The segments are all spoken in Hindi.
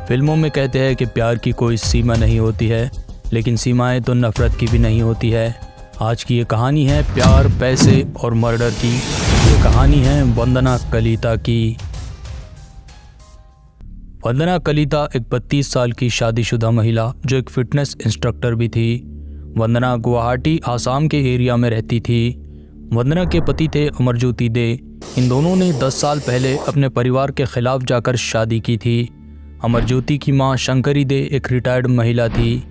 फिल्मों में कहते हैं कि प्यार की कोई सीमा नहीं होती है, लेकिन सीमाएं तो नफ़रत की भी नहीं होती है। आज की ये कहानी है प्यार, पैसे और मर्डर की। ये कहानी है वंदना कलिता की। वंदना कलिता एक 32 साल की शादीशुदा महिला जो एक फ़िटनेस इंस्ट्रक्टर भी थी। वंदना गुवाहाटी, आसाम के एरिया में रहती थी। वंदना के पति थे अमरज्योति दे। इन दोनों ने 10 साल पहले अपने परिवार के खिलाफ जाकर शादी की थी। अमरज्योति की मां शंकरी दे एक रिटायर्ड महिला थी।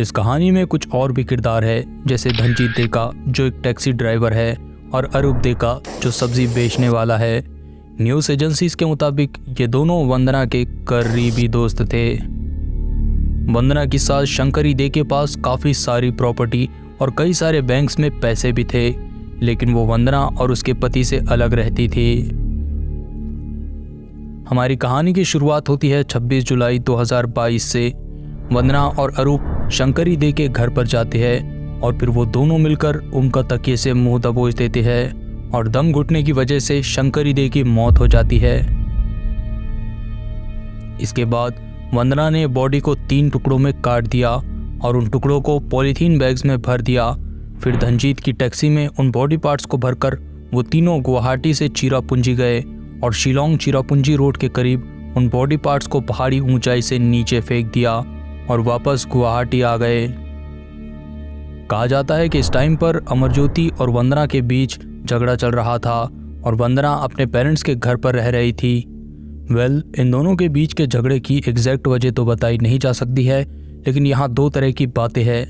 इस कहानी में कुछ और भी किरदार है, जैसे धनजीत दे का जो एक टैक्सी ड्राइवर है और अरूप दे का जो सब्जी बेचने वाला है। न्यूज़ एजेंसीज के मुताबिक ये दोनों वंदना के करीबी दोस्त थे। वंदना की सास शंकरी दे के पास काफ़ी सारी प्रॉपर्टी और कई सारे बैंक्स में पैसे भी थे, लेकिन वो वंदना और उसके पति से अलग रहती थी। हमारी कहानी की शुरुआत होती है 26 जुलाई 2022 से। वंदना और अरूप शंकरी दे के घर पर जाते हैं और फिर वो दोनों मिलकर उनका तकिए से मुंह दबोच देते हैं और दम घुटने की वजह से शंकरी दे की मौत हो जाती है। इसके बाद वंदना ने बॉडी को 3 टुकड़ों में काट दिया और उन टुकड़ों को पॉलीथीन बैग्स में भर दिया। फिर धनजीत की टैक्सी में उन बॉडी पार्ट्स को भरकर वो तीनों गुवाहाटी से चिरापुंजी गए और शिलोंग चिरापुंजी रोड के करीब उन बॉडी पार्ट्स को पहाड़ी ऊंचाई से नीचे फेंक दिया और वापस गुवाहाटी आ गए। कहा जाता है कि इस टाइम पर अमरज्योति और वंदना के बीच झगड़ा चल रहा था और वंदना अपने पेरेंट्स के घर पर रह रही थी। इन दोनों के बीच के झगड़े की एग्जैक्ट वजह तो बताई नहीं जा सकती है, लेकिन यहाँ 2 तरह की बातें हैं।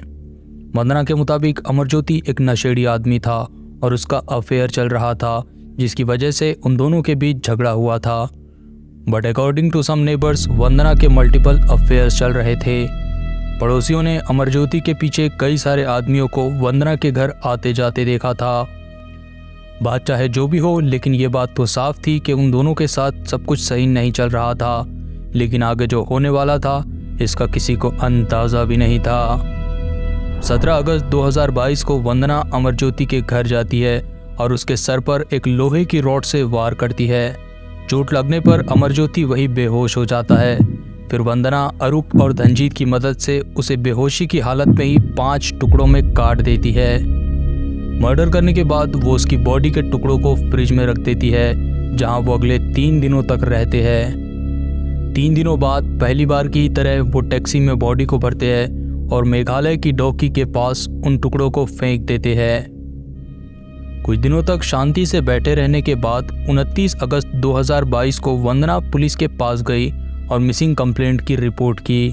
वंदना के मुताबिक अमरज्योति एक नशेड़ी आदमी था और उसका अफेयर चल रहा था, जिसकी वजह से उन दोनों के बीच झगड़ा हुआ था। But according to some neighbours Vandana के मल्टीपल अफेयर्स चल रहे थे। पड़ोसियों ने अमरज्योति के पीछे कई सारे आदमियों को वंदना के घर आते जाते देखा था। बात चाहे जो भी हो, लेकिन ये बात तो साफ थी कि उन दोनों के साथ सब कुछ सही नहीं चल रहा था। लेकिन आगे जो होने वाला था इसका किसी को अंदाज़ा भी नहीं था। 17 अगस्त 2022 को वंदना अमरज्योति के घर जाती है और उसके सर पर एक लोहे की रॉड से वार करती है। चोट लगने पर अमरज्योति वही बेहोश हो जाता है। फिर वंदना अरूप और धनजीत की मदद से उसे बेहोशी की हालत में ही 5 टुकड़ों में काट देती है। मर्डर करने के बाद वो उसकी बॉडी के टुकड़ों को फ्रिज में रख देती है, जहां वो अगले 3 दिनों तक रहते हैं। 3 दिनों बाद पहली बार की तरह वो टैक्सी में बॉडी को भरते हैं और मेघालय की डोकी के पास उन टुकड़ों को फेंक देते हैं। कुछ दिनों तक शांति से बैठे रहने के बाद 29 अगस्त 2022 को वंदना पुलिस के पास गई और मिसिंग कंप्लेंट की रिपोर्ट की,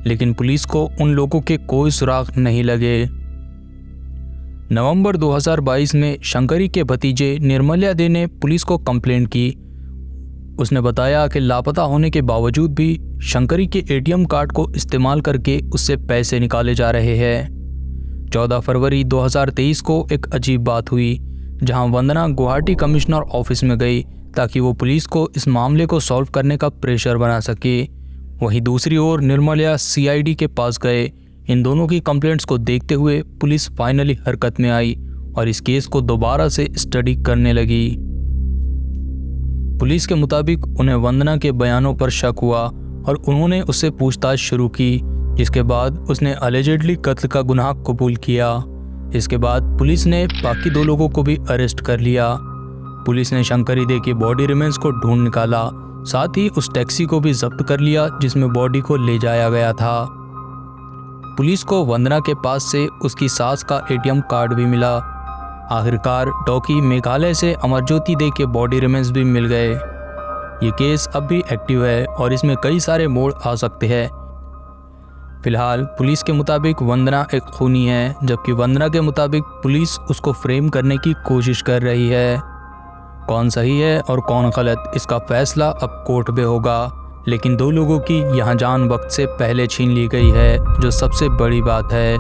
लेकिन पुलिस को उन लोगों के कोई सुराग नहीं लगे। नवंबर 2022 में शंकरी के भतीजे निर्मल्या दे ने पुलिस को कंप्लेंट की। उसने बताया कि लापता होने के बावजूद भी शंकरी के एटीएम कार्ड को इस्तेमाल करके उससे पैसे निकाले जा रहे हैं। 14 फरवरी 2023 को एक अजीब बात हुई, जहां वंदना गुवाहाटी कमिश्नर ऑफिस में गई ताकि वो पुलिस को इस मामले को सॉल्व करने का प्रेशर बना सके। वहीं दूसरी ओर निर्मल्या सीआईडी के पास गए। इन दोनों की कंप्लेंट्स को देखते हुए पुलिस फाइनली हरकत में आई और इस केस को दोबारा से स्टडी करने लगी। पुलिस के मुताबिक उन्हें वंदना के बयानों पर शक हुआ और उन्होंने उससे पूछताछ शुरू की, जिसके बाद उसने अलेजेडली कत्ल का गुनाह कबूल किया। इसके बाद पुलिस ने बाकी 2 लोगों को भी अरेस्ट कर लिया। पुलिस ने शंकरी दे की बॉडी रिमेन्स को ढूंढ निकाला, साथ ही उस टैक्सी को भी जब्त कर लिया जिसमें बॉडी को ले जाया गया था। पुलिस को वंदना के पास से उसकी सास का एटीएम कार्ड भी मिला। आखिरकार डोकी मेघालय से अमरज्योति दे के बॉडी रिमेन्स भी मिल गए। ये केस अब भी एक्टिव है और इसमें कई सारे मोड़ आ सकते हैं। फिलहाल पुलिस के मुताबिक वंदना एक खूनी है, जबकि वंदना के मुताबिक पुलिस उसको फ्रेम करने की कोशिश कर रही है। कौन सही है और कौन गलत, इसका फैसला अब कोर्ट में होगा। लेकिन 2 लोगों की यहाँ जान वक्त से पहले छीन ली गई है, जो सबसे बड़ी बात है।